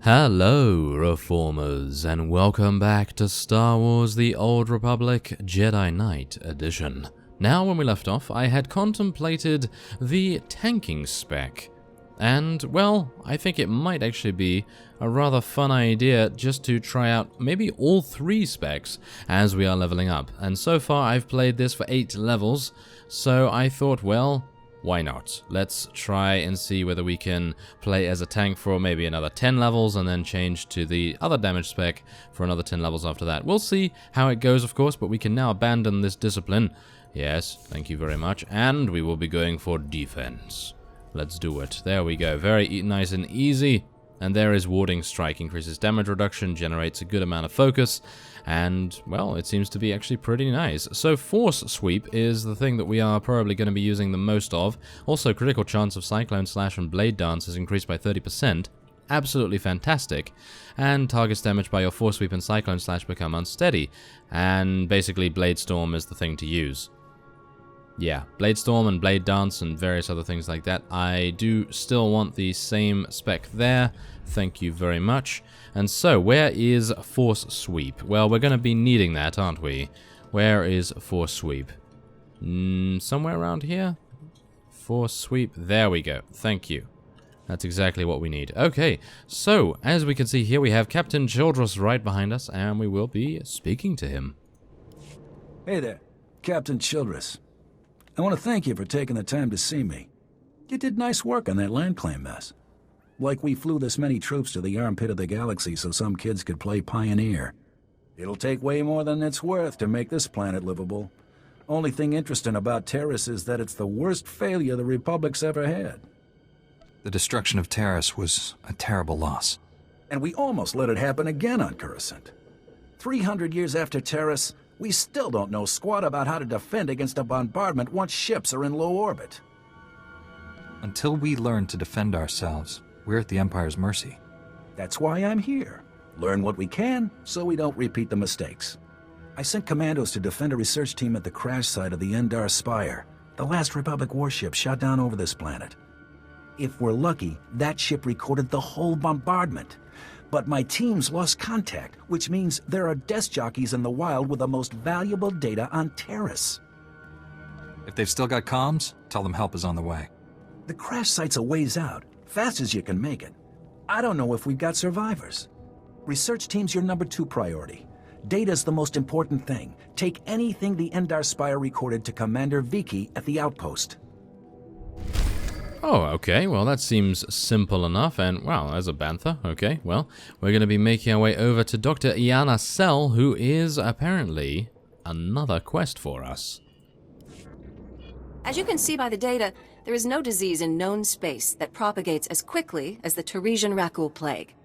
Hello, Reformers, and welcome back to Star Wars The Old Republic Jedi Knight Edition. Now, when we left off, I had contemplated the tanking spec, and, well, I think it might actually be a rather fun idea just to try out maybe all 3 specs as we are leveling up. And so far, I've played this for 8 levels, so I thought, well, why not? Let's try and see whether we can play as a tank for maybe another 10 levels and then change to the other damage spec for another 10 levels after that. We'll see how it goes, of course, but we can now abandon this discipline. Yes, thank you very much. And we will be going for defense. Let's do it. There we go. Very nice and easy. And there is Warding Strike. Increases damage reduction, generates a good amount of focus, and, well, it seems to be actually pretty nice. So Force Sweep is the thing that we are probably going to be using the most of. Also, critical chance of Cyclone Slash and Blade Dance is increased by 30%. Absolutely fantastic. And targets damage by your Force Sweep and Cyclone Slash become unsteady. And basically Blade Storm is the thing to use. Yeah, Blade Storm and Blade Dance and various other things like that. I do still want the same spec there. Thank you very much. And so, where is Force Sweep? Well, we're going to be needing that, aren't we? Where is Force Sweep? Somewhere around here? Force Sweep. There we go. Thank you. That's exactly what we need. Okay, so, as we can see here, we have Captain Childress right behind us, and we will be speaking to him. Hey there, Captain Childress. I want to thank you for taking the time to see me. You did nice work on that land claim mess. Like we flew this many troops to the armpit of the galaxy so some kids could play Pioneer. It'll take way more than it's worth to make this planet livable. Only thing interesting about Taris is that it's the worst failure the Republic's ever had. The destruction of Taris was a terrible loss. And we almost let it happen again on Coruscant. 300 years after Taris, we still don't know squat about how to defend against a bombardment once ships are in low orbit. Until we learn to defend ourselves, we're at the Empire's mercy. That's why I'm here. Learn what we can, so we don't repeat the mistakes. I sent commandos to defend a research team at the crash site of the Endar Spire, the last Republic warship shot down over this planet. If we're lucky, that ship recorded the whole bombardment. But my team's lost contact, which means there are desk jockeys in the wild with the most valuable data on Taris. If they've still got comms, tell them help is on the way. The crash site's a ways out, fast as you can make it. I don't know if we've got survivors. Research team's your number 2 priority. Data's the most important thing. Take anything the Endar Spire recorded to Commander Viki at the outpost. Oh, okay, well that seems simple enough, and, well, as a bantha, okay, well, we're going to be making our way over to Dr. Iana Sell, who is, apparently, another quest for us. As you can see by the data, there is no disease in known space that propagates as quickly as the Tarisian rakghoul plague.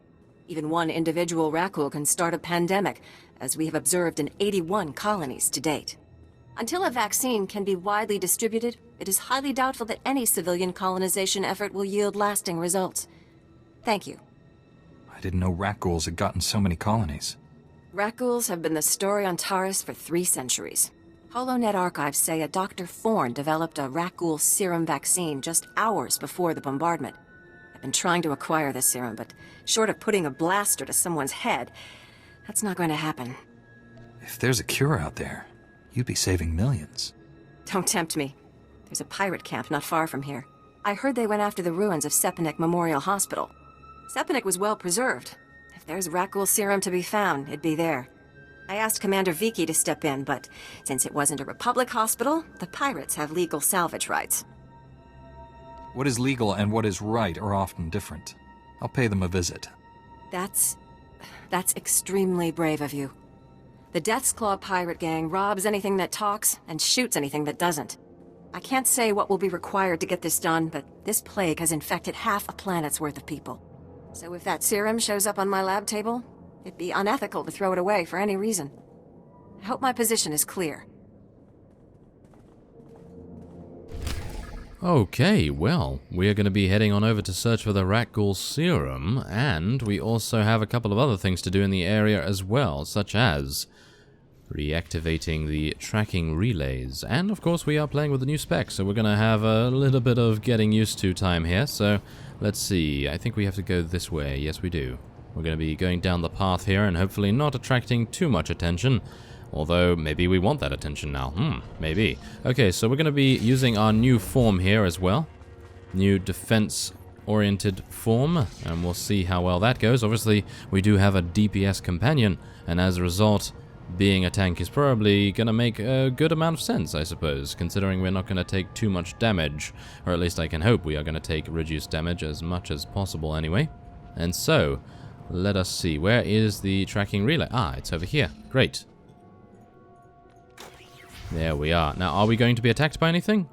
Even one individual rakghoul can start a pandemic, as we have observed in 81 colonies to date. Until a vaccine can be widely distributed, it is highly doubtful that any civilian colonization effort will yield lasting results. Thank you. I didn't know rakghouls had gotten so many colonies. Rakghouls have been the story on Taris for 3 centuries. HoloNet archives say a Dr. Forn developed a rakghoul serum vaccine just hours before the bombardment. I've been trying to acquire the serum, but short of putting a blaster to someone's head, that's not going to happen. If there's a cure out there, you'd be saving millions. Don't tempt me. There's a pirate camp not far from here. I heard they went after the ruins of Sepanek Memorial Hospital. Sepanek was well preserved. If there's rakghoul serum to be found, it'd be there. I asked Commander Viki to step in, but since it wasn't a Republic hospital, the pirates have legal salvage rights. What is legal and what is right are often different. I'll pay them a visit. That's extremely brave of you. The Death's Claw pirate gang robs anything that talks and shoots anything that doesn't. I can't say what will be required to get this done, but this plague has infected half a planet's worth of people. So if that serum shows up on my lab table, it'd be unethical to throw it away for any reason. I hope my position is clear. Okay, well, we are going to be heading on over to search for the rakghoul serum, and we also have a couple of other things to do in the area as well, such as reactivating the tracking relays. And of course we are playing with the new spec, so we're going to have a little bit of getting used to time here. So let's see, I think we have to go this way. Yes we do. We're going to be going down the path here and hopefully not attracting too much attention. Although, maybe we want that attention now. Maybe. Okay, so we're going to be using our new form here as well. New defense-oriented form, and we'll see how well that goes. Obviously, we do have a DPS companion, and as a result, being a tank is probably going to make a good amount of sense, I suppose, considering we're not going to take too much damage. Or at least I can hope we are going to take reduced damage as much as possible anyway. And so, let us see. Where is the tracking relay? Ah, it's over here. Great. There we are. Now, are we going to be attacked by anything?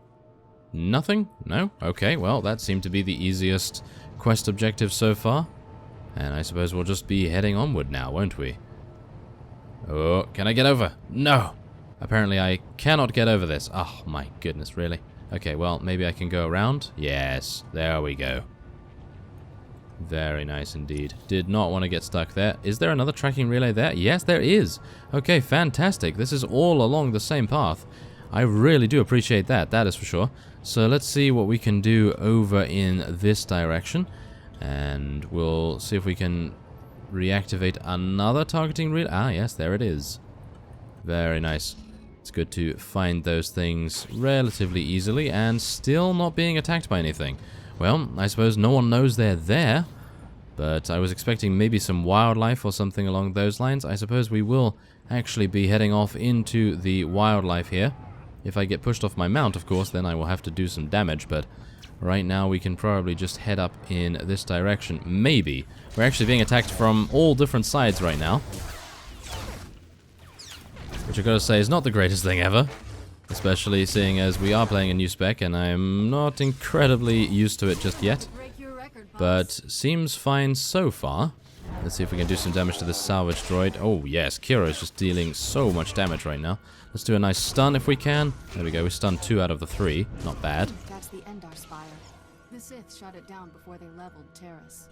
Nothing? No? Okay, well, that seemed to be the easiest quest objective so far. And I suppose we'll just be heading onward now, won't we? Oh, can I get over? No! Apparently I cannot get over this. Oh, my goodness, really? Okay, well, maybe I can go around? Yes, there we go. Very nice indeed. Did not want to get stuck there. Is there another tracking relay there? Yes, there is. Okay, fantastic. This is all along the same path. I really do appreciate that, that is for sure. So let's see what we can do over in this direction. And we'll see if we can reactivate another targeting relay. Ah, yes, there it is. Very nice. It's good to find those things relatively easily and still not being attacked by anything. Well, I suppose no one knows they're there, but I was expecting maybe some wildlife or something along those lines. I suppose we will actually be heading off into the wildlife here. If I get pushed off my mount, of course, then I will have to do some damage, but right now we can probably just head up in this direction. Maybe. We're actually being attacked from all different sides right now, which I've got to say is not the greatest thing ever. Especially seeing as we are playing a new spec and I'm not incredibly used to it just yet. But seems fine so far. Let's see if we can do some damage to this salvage droid. Oh yes, Kira is just dealing so much damage right now. Let's do a nice stun if we can. There we go, we stunned 2 out of the 3. Not bad. That's the Endar Spire. The Sith shot it down before they leveled Taris.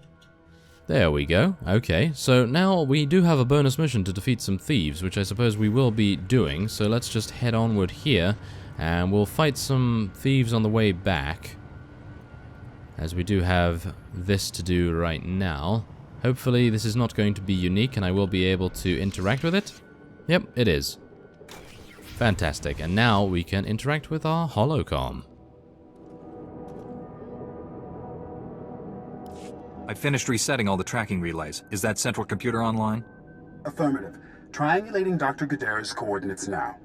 There we go. Okay, so now we do have a bonus mission to defeat some thieves, which I suppose we will be doing. So let's just head onward here, and we'll fight some thieves on the way back, as we do have this to do right now. Hopefully this is not going to be unique, and I will be able to interact with it. Yep, it is. Fantastic, and now we can interact with our holocom. I finished resetting all the tracking relays. Is that central computer online? Affirmative. Triangulating Dr. Gadera's coordinates now.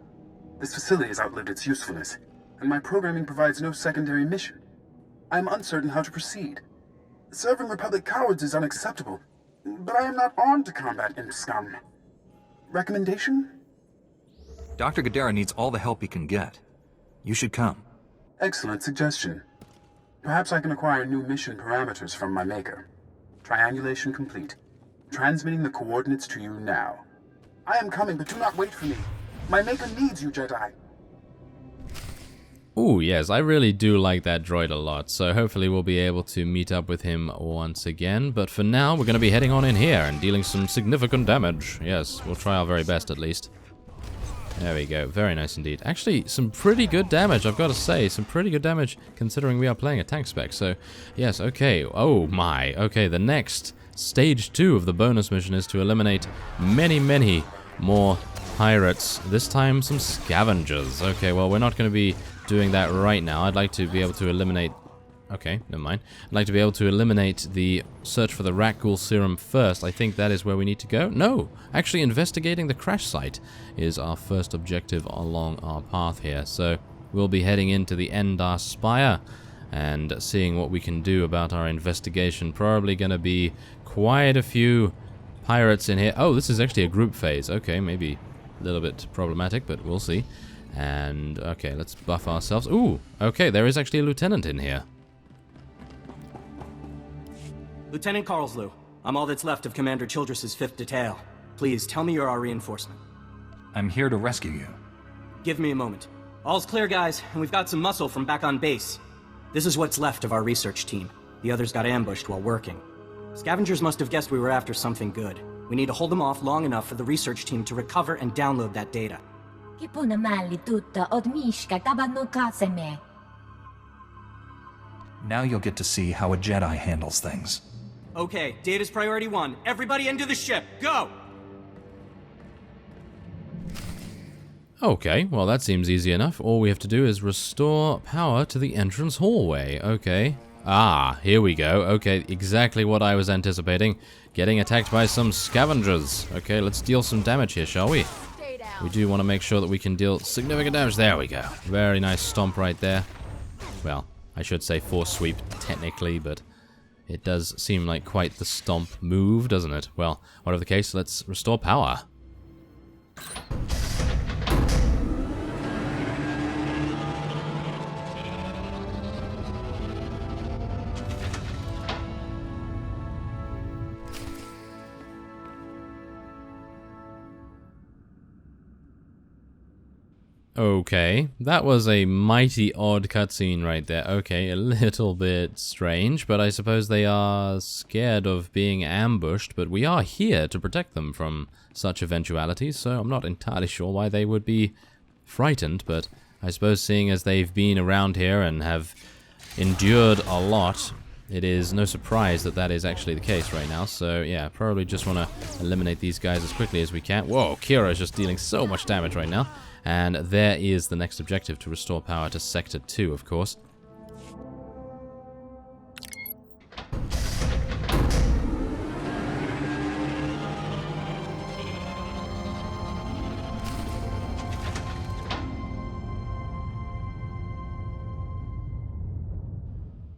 This facility has outlived its usefulness, and my programming provides no secondary mission. I am uncertain how to proceed. Serving Republic cowards is unacceptable, but I am not armed to combat imp scum. Recommendation? Dr. Gadera needs all the help he can get. You should come. Excellent suggestion. Perhaps I can acquire new mission parameters from my maker. Triangulation complete. Transmitting the coordinates to you now. I am coming, but do not wait for me. My maker needs you, Jedi. Ooh, yes, I really do like that droid a lot, so hopefully we'll be able to meet up with him once again. But for now, we're going to be heading on in here and dealing some significant damage. Yes, we'll try our very best at least. There we go, very nice indeed. Actually, some pretty good damage, I've got to say. Some pretty good damage, considering we are playing a tank spec. So, yes, okay. Oh my. Okay, the next stage 2 of the bonus mission is to eliminate many, many more pirates. This time, some scavengers. Okay, well, we're not going to be doing that right now. I'd like to be able to eliminate... Okay, never mind. I'd like to be able to eliminate the search for the rakghoul serum first. I think that is where we need to go. No! Actually, investigating the crash site is our first objective along our path here. So, we'll be heading into the Endar Spire and seeing what we can do about our investigation. Probably going to be quite a few pirates in here. Oh, this is actually a group phase. Okay, maybe a little bit problematic, but we'll see. And, okay, let's buff ourselves. Ooh, okay, there is actually a lieutenant in here. Lieutenant Carlslow, I'm all that's left of Commander Childress's 5th Detail. Please, tell me you're our reinforcement. I'm here to rescue you. Give me a moment. All's clear, guys, and we've got some muscle from back on base. This is what's left of our research team. The others got ambushed while working. Scavengers must have guessed we were after something good. We need to hold them off long enough for the research team to recover and download that data. Now you'll get to see how a Jedi handles things. Okay, data's priority 1. Everybody into the ship, go! Okay, well that seems easy enough. All we have to do is restore power to the entrance hallway. Okay. Ah, here we go. Okay, exactly what I was anticipating. Getting attacked by some scavengers. Okay, let's deal some damage here, shall we? We do want to make sure that we can deal significant damage. There we go. Very nice stomp right there. Well, I should say force sweep technically, but it does seem like quite the stomp move, doesn't it? Well, whatever the case, let's restore power. Okay, that was a mighty odd cutscene right there. Okay, a little bit strange, but I suppose they are scared of being ambushed, but we are here to protect them from such eventualities, so I'm not entirely sure why they would be frightened, but I suppose seeing as they've been around here and have endured a lot, it is no surprise that that is actually the case right now, so yeah, probably just want to eliminate these guys as quickly as we can. Whoa, Kira's just dealing so much damage right now. And there is the next objective, to restore power to Sector 2, of course.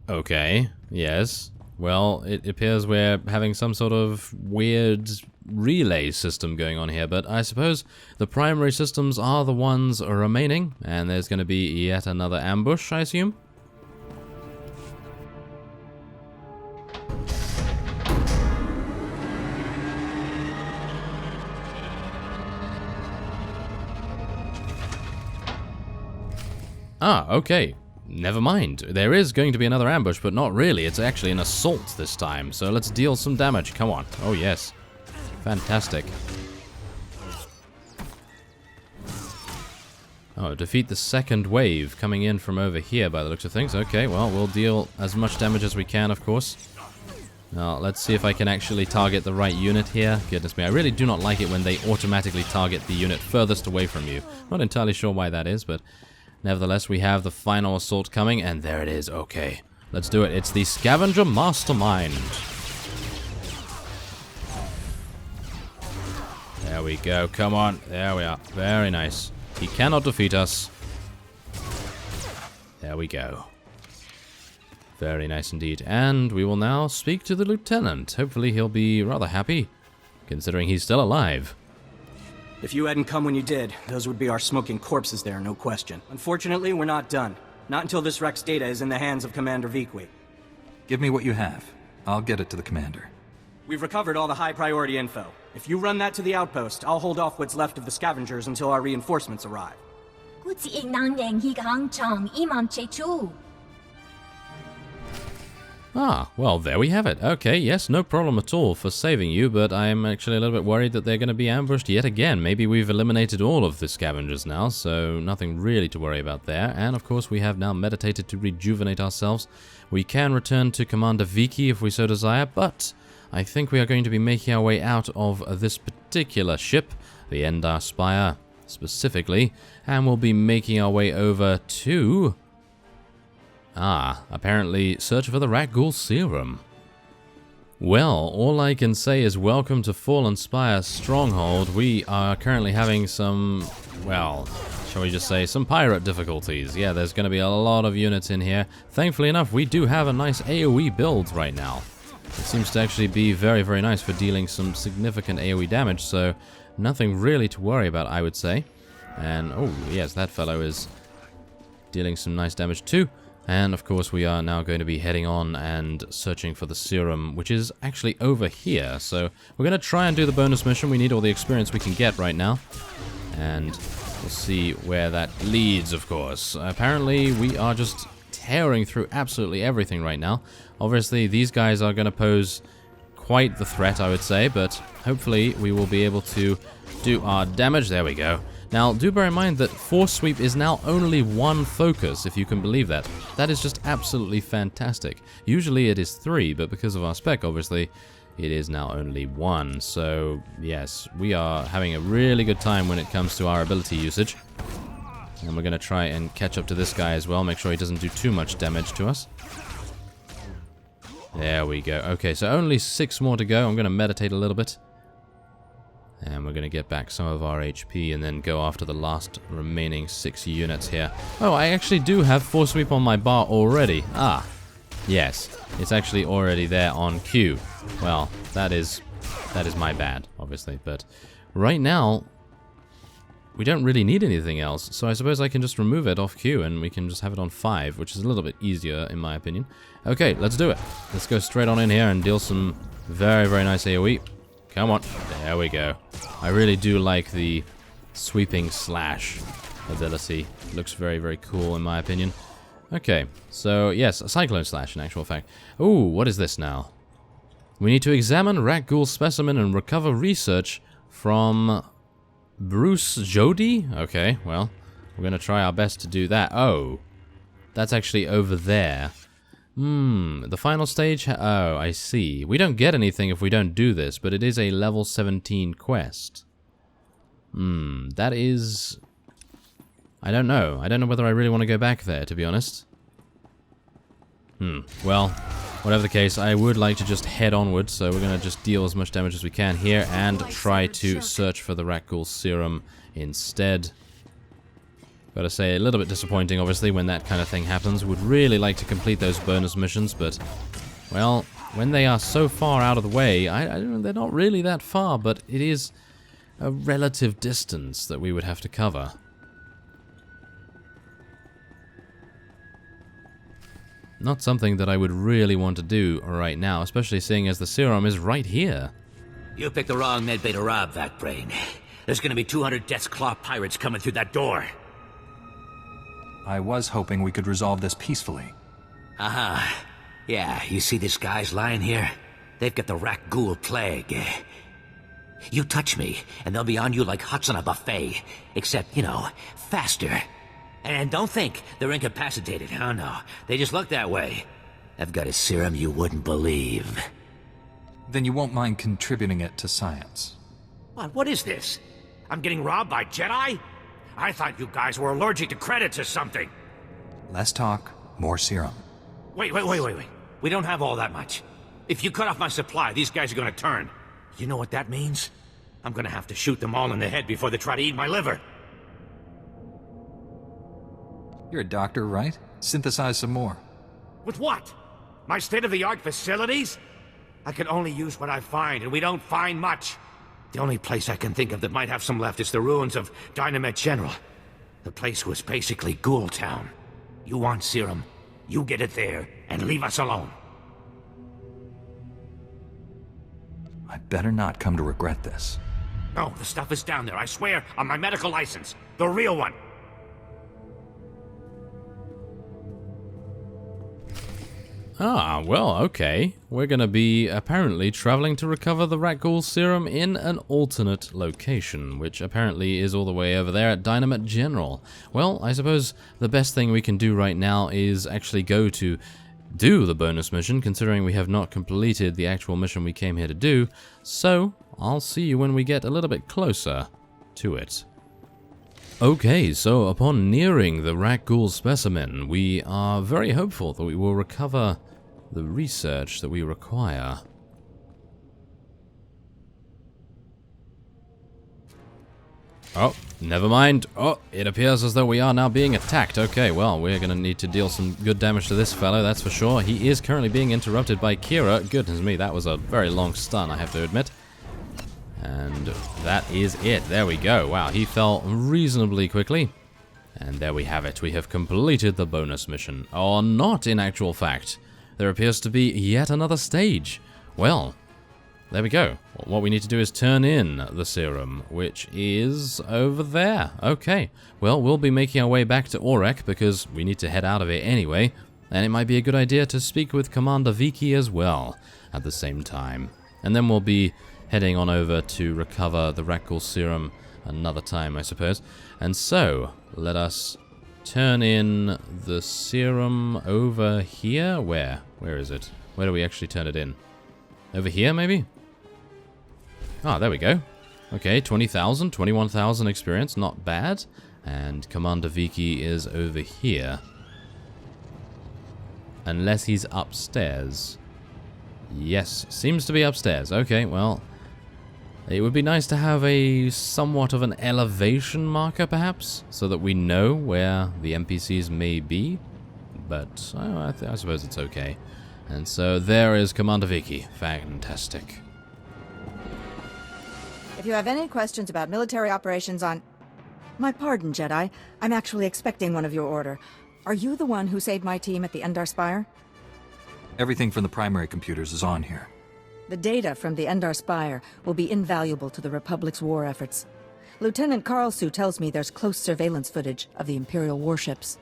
Okay, yes. Well, it appears we're having some sort of weird relay system going on here, but I suppose the primary systems are the ones remaining, and there's going to be yet another ambush, I assume? Ah, okay. Never mind. There is going to be another ambush, but not really. It's actually an assault this time, so let's deal some damage. Come on. Oh, yes. Fantastic. Oh, defeat the second wave coming in from over here by the looks of things. Okay, well, we'll deal as much damage as we can, of course. Now, let's see if I can actually target the right unit here. Goodness me, I really do not like it when they automatically target the unit furthest away from you. Not entirely sure why that is, but nevertheless, we have the final assault coming, and there it is. Okay, let's do it. It's the Scavenger Mastermind. There we go. Come on. There we are. Very nice. He cannot defeat us. There we go. Very nice indeed. And we will now speak to the lieutenant. Hopefully he'll be rather happy, considering he's still alive. If you hadn't come when you did, those would be our smoking corpses there, no question. Unfortunately, we're not done. Not until this Rex data is in the hands of Commander Viqui. Give me what you have. I'll get it to the commander. We've recovered all the high-priority info. If you run that to the outpost, I'll hold off what's left of the scavengers until our reinforcements arrive. Ah, well, there we have it. Okay, yes, no problem at all for saving you, but I'm actually a little bit worried that they're going to be ambushed yet again. Maybe we've eliminated all of the scavengers now, so nothing really to worry about there. And, of course, we have now meditated to rejuvenate ourselves. We can return to Commander Viqui if we so desire, but I think we are going to be making our way out of this particular ship, the Endar Spire specifically, and we'll be making our way over to... apparently search for the rakghoul serum. Well, all I can say is welcome to Fallen Spire Stronghold. We are currently having some, well, shall we just say, some pirate difficulties. Yeah, there's going to be a lot of units in here. Thankfully enough, we do have a nice AoE build right now. It seems to actually be very, very nice for dealing some significant AoE damage, so nothing really to worry about, I would say. And, oh, yes, that fellow is dealing some nice damage too. And, of course, we are now going to be heading on and searching for the serum, which is actually over here. So we're going to try and do the bonus mission. We need all the experience we can get right now. And we'll see where that leads, of course. Apparently, we are just tearing through absolutely everything right now. Obviously, these guys are going to pose quite the threat, I would say. But hopefully, we will be able to do our damage. There we go. Now, do bear in mind that Force Sweep is now only one focus, if you can believe that. That is just absolutely fantastic. Usually it is 3, but because of our spec, obviously, it is now only 1. So, yes, we are having a really good time when it comes to our ability usage. And we're going to try and catch up to this guy as well, make sure he doesn't do too much damage to us. There we go. Okay, so only 6 more to go. I'm going to meditate a little bit. And we're going to get back some of our HP and then go after the last remaining 6 units here. Oh, I actually do have Force Sweep on my bar already. Ah, yes. It's actually already there on Q. Well, that is my bad, obviously. But right now, we don't really need anything else. So I suppose I can just remove it off Q and we can just have it on 5, which is a little bit easier in my opinion. Okay, let's do it. Let's go straight on in here and deal some very, very nice AoE. Come on. There we go. I really do like the sweeping slash ability. Looks very, very cool in my opinion. Okay, so yes, a Cyclone Slash in actual fact. Ooh, what is this now? We need to examine rakghoul specimen and recover research from Bruce Jody? Okay, well, we're going to try our best to do that. Oh, that's actually over there. The final stage? Oh, I see. We don't get anything if we don't do this, but it is a level 17 quest. That is... I don't know. I don't know whether I really want to go back there, to be honest. Well, whatever the case, I would like to just head onward, so we're going to just deal as much damage as we can here and try to search for the rakghoul serum instead. Gotta say, a little bit disappointing, obviously, when that kind of thing happens. Would really like to complete those bonus missions, but, well, when they are so far out of the way, I don't know, they're not really that far, but it is a relative distance that we would have to cover. Not something that I would really want to do right now, especially seeing as the serum is right here. You picked the wrong medbay to rob, Vac-Brain. There's gonna be 200 Death's Claw pirates coming through that door. I was hoping we could resolve this peacefully. Yeah, you see these guys lying here? They've got the rakghoul plague. You touch me, and they'll be on you like huts on a buffet. Except, you know, faster. And don't think they're incapacitated. Oh no, they just look that way. I've got a serum you wouldn't believe. Then you won't mind contributing it to science. What is this? I'm getting robbed by Jedi? I thought you guys were allergic to credits or something. Less talk, more serum. Wait. We don't have all that much. If you cut off my supply, these guys are gonna turn. You know what that means? I'm gonna have to shoot them all in the head before they try to eat my liver. You're a doctor, right? Synthesize some more. With what? My state-of-the-art facilities? I can only use what I find, and we don't find much. The only place I can think of that might have some left is the ruins of Dynamet General. The place was basically Ghoul Town. You want serum, you get it there, and leave us alone. I better not come to regret this. No, the stuff is down there, I swear, on my medical license. The real one. Ah, well, okay. We're gonna be apparently traveling to recover the rakghoul serum in an alternate location, which apparently is all the way over there at Dynamet General. Well, I suppose the best thing we can do right now is actually go to do the bonus mission, considering we have not completed the actual mission we came here to do, so I'll see you when we get a little bit closer to it. Okay, so upon nearing the rakghoul specimen, we are very hopeful that we will recover the research that we require. Oh, never mind. Oh, it appears as though we are now being attacked. Okay, well, we're going to need to deal some good damage to this fellow, that's for sure. He is currently being interrupted by Kira. Goodness me, that was a very long stun, I have to admit. And that is it. There we go. Wow, he fell reasonably quickly. And there we have it. We have completed the bonus mission. Or not, in actual fact. There appears to be yet another stage. Well, there we go. What we need to do is turn in the serum, which is over there. Okay. Well, we'll be making our way back to Orek because we need to head out of here anyway. And it might be a good idea to speak with Commander Viki as well at the same time. And then we'll be heading on over to recover the rakghoul serum another time, I suppose. And so, let us turn in the serum over here. Where? Where is it? Where do we actually turn it in? Over here, maybe? Ah, there we go. Okay, 20,000, 21,000 experience, not bad. And Commander Viki is over here. Unless he's upstairs. Yes, seems to be upstairs. Okay, well, it would be nice to have a somewhat of an elevation marker, perhaps, so that we know where the NPCs may be. But I suppose it's okay. And so there is Commander Viki. Fantastic. If you have any questions about military operations on... My pardon, Jedi. I'm actually expecting one of your order. Are you the one who saved my team at the Endar Spire? Everything from the primary computers is on here. The data from the Endar Spire will be invaluable to the Republic's war efforts. Lieutenant Karlsu tells me there's close surveillance footage of the Imperial warships.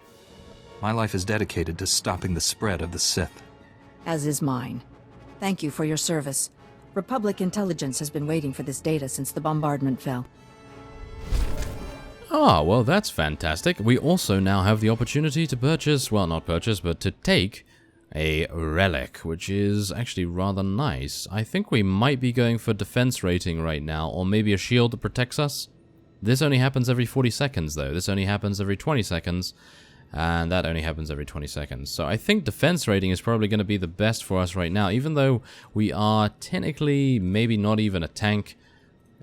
My life is dedicated to stopping the spread of the Sith. As is mine. Thank you for your service. Republic intelligence has been waiting for this data since the bombardment fell. Ah, well, that's fantastic. We also now have the opportunity to purchase, well, not purchase, but to take a relic, which is actually rather nice. I think we might be going for defense rating right now, or maybe a shield that protects us. This only happens every 40 seconds, though. This only happens every 20 seconds, and that only happens every 20 seconds. So I think defense rating is probably going to be the best for us right now, even though we are technically maybe not even a tank.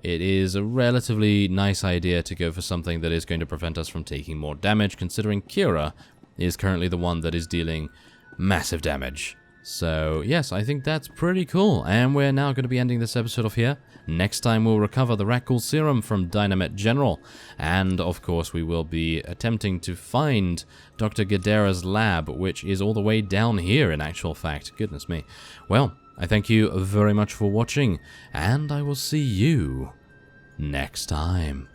It is a relatively nice idea to go for something that is going to prevent us from taking more damage, considering Kira is currently the one that is dealing massive damage. So yes, I think that's pretty cool, and we're now going to be ending this episode off here. Next time we'll recover the rakghoul serum from Dynamite General, and of course we will be attempting to find Dr. Gadera's lab, which is all the way down here in actual fact. Goodness me. Well, I thank you very much for watching, and I will see you next time.